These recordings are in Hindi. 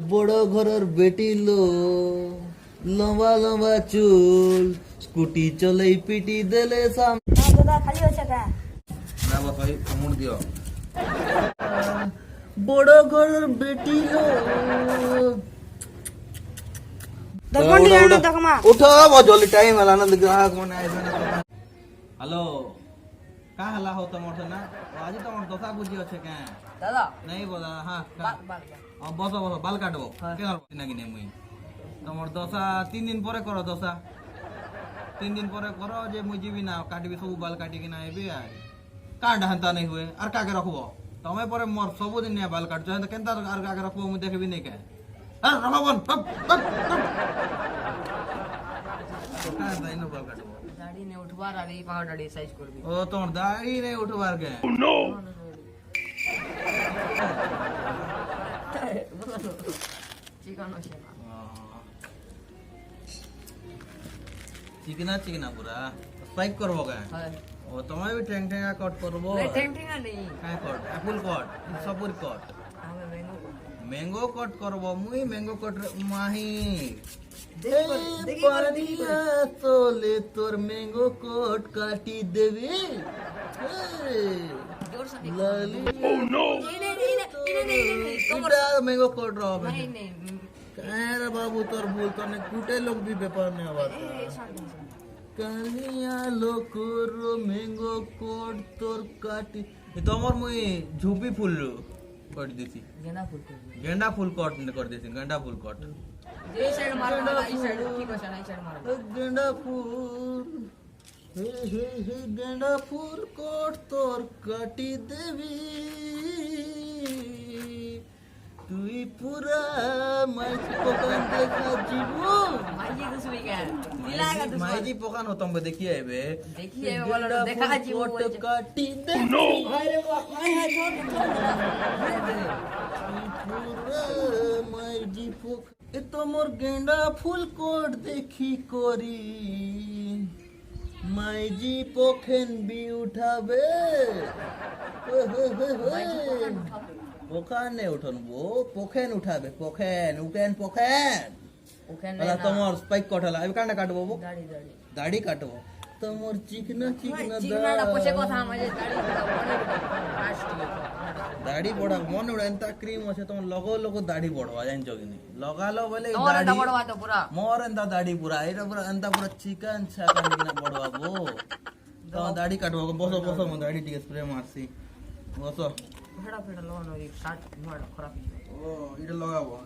বড় ঘরের বেটি লো লম্বা লম্বা চুল স্কুটি চলেই পিটি দেলে সামনে দাদা খালি হচ্ছে কা না ভাই কমর দিও বড় ঘরের বেটি লো দরপন্ডি আনো দেখমা উঠো জলদি টাইম হলা না গ্রাহক মনে আইবে না हेलो का हला हो तमर से ना आज तमर दशा बुझी আছে কে দাদা नहीं बोला हां বাল বসো বসো বাল কাটবো কে করবো নাকি নে মুই তোমার দশা 3 দিন পরে করো দশা 3 दिन পরে করো যে মুই যাবি না কাটবি সব বাল কাটি কিনা আইবি আর কাট হান্তা নাই হুয়ে আর কাকে রাখবো তুমি পরে মোর সব দিন নিয়া বাল কাটছো তো কেনতা আর কাকে রাখবো মুই দেখবি নাই কে আর রাখবন কা দাইনো বাল কাটবো দাড়ি নে উঠবার আর এই পাও দাড়ি সাইজ করবি ও তোমার দাড়ি নেই উঠবার কে No. চিকন আছে না চিকনা চিকনা পুরা স্পাইক করবো কে হয় ও তোমায় भी टेंग टेंगा कट करबो রে টেংটিং নেই काय कट एप्पल कट सबुर कट আমি মেনু मैंगो कट करबो मुई मैंगो कट माही দেখি पानिया तोले तोर मैंगो कट काटी देवी जोर से लाली Oh no. नहीं इटा मैंगो कट रहो नहीं नहीं अरे बाबू तोर भूल तने कुटे लोग भी व्यापार में आवता कालिया लोकर मैंगो कोड तोर काटी तोमर मुई झुपी फूल कट देसी गेंदा फूल कर देसी गेंदा फूल कट जे साइड मारो ना ई साइड ठीक है ना ई साइड मारो गेंदा फूल हे गेंदा फूल कट तोर काटी देवी তুই পুরা মাইজি পোকান দেখা জীবু माइजी दूसरी क्या मिलाएगा दूसरा মাইজি পোকান হতম দেখি আইবে देखिए वाला देखा जी वो কট কাটি দে No. अरे वाह हाय हाय छोड़ পুরা মাইজি পোক এ তোমর গেন্ডা ফুল কোট দেখি করি মাইজি পোখেন বি উঠাবে পোখান নে উঠনবো পোখেন উঠাবে পোখেন উঠেন পোখেন ओके আলা তোমার স্পাইক কঠালা আমি কান্না কাটবো दाढ़ी दाढ़ी দাড়ি কাটবো তোমার চিকনা চিকনা চিকনাটা পছে কথা আমাদের দাড়ি লাস্ট দাড়ি বড়া মনে উড়া এন্তা ক্রিম আছে তোমার লগো লগো দাড়ি বড়বা জানছো কি নি লগালো বলে তোমার দাড়ি বড়বা তো পুরা মোর এন্তা দাড়ি পুরা এটা পুরা এন্তা পুরা চিকন ছাকা কিনা বড়বাবো তোমার দাড়ি কাটবো বসো বসো মো দাড়ি টিকে স্প্রে মারছি বসো ফেড়া ফেড়া লোনো এই শার্ট মোড় খারাপ ও এটা লগাবো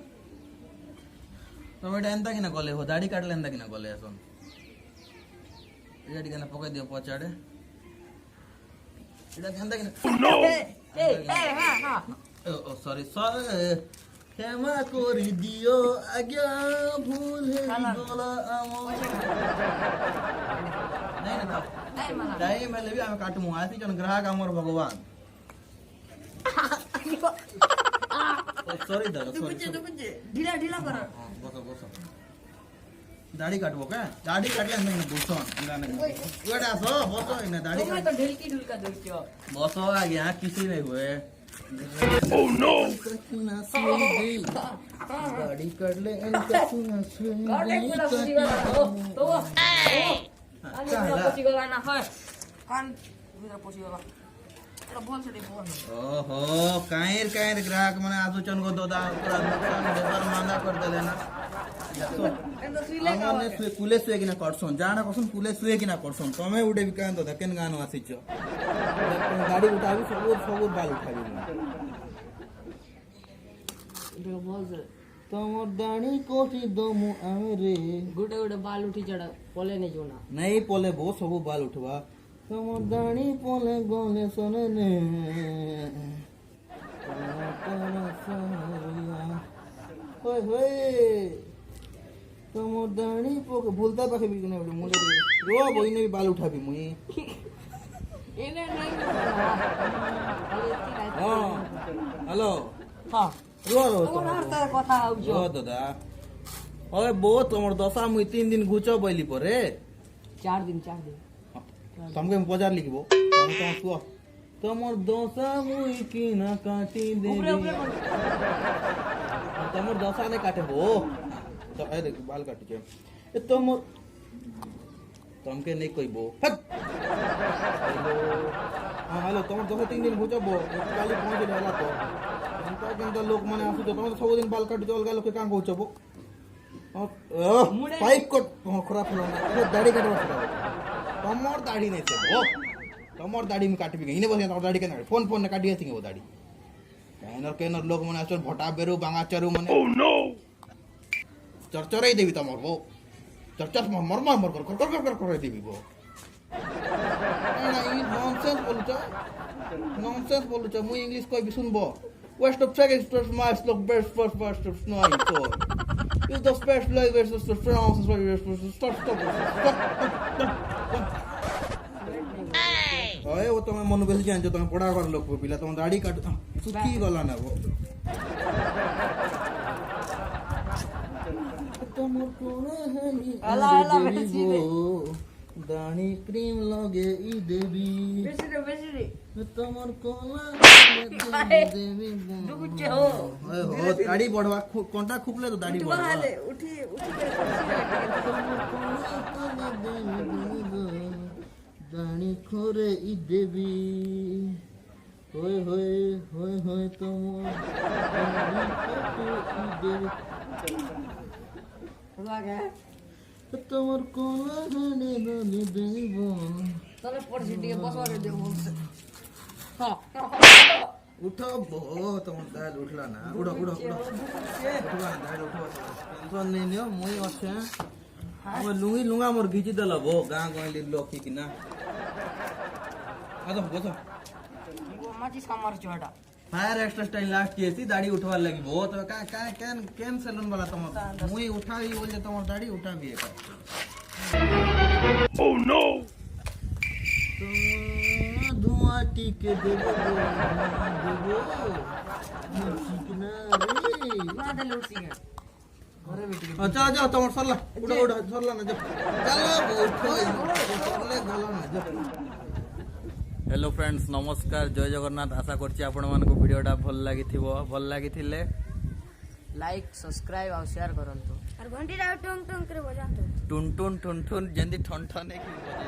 তুমি এটা এন্তা কিনা গলে হো দাড়ি কাটলে এন্তা কিনা গলে এখন এটা কিনা পকাই দিও পচাড়ে এটা এন্তা কিনা ए हां हां ও সরি সরি ক্ষমা করে দিও আজ্ঞা ভুল হয়ে গলা আমার নাই না नहीं माना টাইম এলে বি আমি কাটমু আসি জন গ্রাহক আমার ভগবান সরি দাদা সরি कुछ ढीला ढीला कर বসো বসো দাড়ি কাটবো কে দাড়ি কাটলে আমি না বুঝছো গানে ওটা আসো বসো না দাড়ি तुम्हें तो ढिलकी ढुलका दौड़ती हो বসো আগে यहाँ किसी नहीं हुए Oh no. दाढ़ी कर ले इनका सुना गाड़ी पूरा पुसी गला तो वो आज पूरा पुसी गला ना है कान पूरा पुसी गला पूरा बोल से बोल ओहो कायर कायर ग्राहक माने आसुचन को दोदा पूरा नुकसान व्यापार मांदा कर देले ना एंड सुइले का हमने कुले सुए किना करछन जाना कसम कुले सुए किना करछन तमे उडे बिकान तो केन गान आसीच गाड़ी उठाबी सब बाल उठाबी देखो बोल से तमर दाढ़ी कोठी दमु आरे गुटे गुटे बाल उठी चढ़ा पोले नहीं जोना नहीं पोले बो सब बाल उठवा तमर दाढ़ी पोले गोले सोने ने होय होय तमर दाढ़ी पोके भूलता पाखे भी ने मुंडे रो बहिने भी बाल उठाबी मुई एने नहीं हां हेलो हां रो रो তোমার হাতে কথা আউছো रो दादा ओए बो तमर दशा मुई 3 दिन घुचो बइली परे 4 दिन तमके में पजार लिखबो तम सुआ तमर दशा मुई की ना काटी देबी ତମର ଦଶା ନେ କାଟେ ବୋ ତ ଏ ଦେଖ ବାଲ କାଟୁଛେ ଏ ତମର ତମକେ ନେଇ କହିବ ହଟ୍ ହଁ हेलो ତମର ଦଶା 3 ଦିନ ବୁଝବ କାଲି ପହଞ୍ଚିଲେ ହେଲା ତ ଏନ୍ତା କେନ୍ତା ଲୋକ ମାନେ ଆସୁଛ ତମେ ତ ସବୁଦିନ ବାଲ କାଟୁଛ ଅଲଗା ଲୋକେ କାଁ କହୁଛ ବୋ ପାଇପ୍ କଟ ଖରାପ ହେଲା ନା ଦାଢ଼ି କାଟବା ସେଟା ତମର ଦାଢ଼ି ନେଇ ସେ ବୋ ତମର ଦାଢ଼ି ମୁଁ କାଟିବି ଇନେ ବସିଆ ତମର ଦାଢ଼ି କେନା ଫୋନ ଫୋନ କାଟି ଆସିங்க वो दाढ़ी केनर लोक माने आछन भटा बेरु बांगाचरू माने ओह नो चरचरै देबी तमर वो चरचर मर कर देबी वो ना ई नॉनसेंस बोलुच मु इंग्लिश कोइ भी सुनबो west of check express mice look best first of snow तो is the special language of France stop ओए वो तुम्हें मन बेसी जान तुम्हें पढ़ा कर लोग पिला तुम दाढ़ी काट सुखी गला ना वो तुमर कोने है नी अला बेसी रे दाढ़ी क्रीम लगे ई देवी बेसी रे तुमर कोला देवी दुकुचे हो हो दाढ़ी बढ़वा कोंटा खुपले तो दाढ़ी बढ़वा उठी दानी खोरे ई देवी होय होय होय होय तुम लागे तमर कोला हने ननी देबो चले पड़सी टिके बसवा रे देबो हां उठो बो तुम दाल उठला ना उठो उठवा दाल उठवा टेंशन नहीं लियो मुई अच्छे हम लुंगा मोर घिची देला बो गां गइली लोकी कि ना आदो बसो वो माचिस का मार चोटा फायर एक्स्ट्रा स्टाइल लास्ट किए थी दाढ़ी उठवा लगी बहुत का कैन सैलून वाला तुम मुई उठाई बोले तुम दाढ़ी उठा भी है ओह नो धुआं टीके देबो चिकना रे ना दे लूटी है अरे बेटी अच्छा जाओ तुम सरला उठो सरला ना जा चलो उठो सरले गला ना जा हेलो फ्रेंड्स नमस्कार जय जगन्नाथ आशा करछि आपण मानको वीडियोटा भल लागिथिले लाइक सब्सक्राइब और शेयर करंतु और घंटी टुंग टुंग करे बजातो टुन टुन जेंदी ठन ठन एक बजे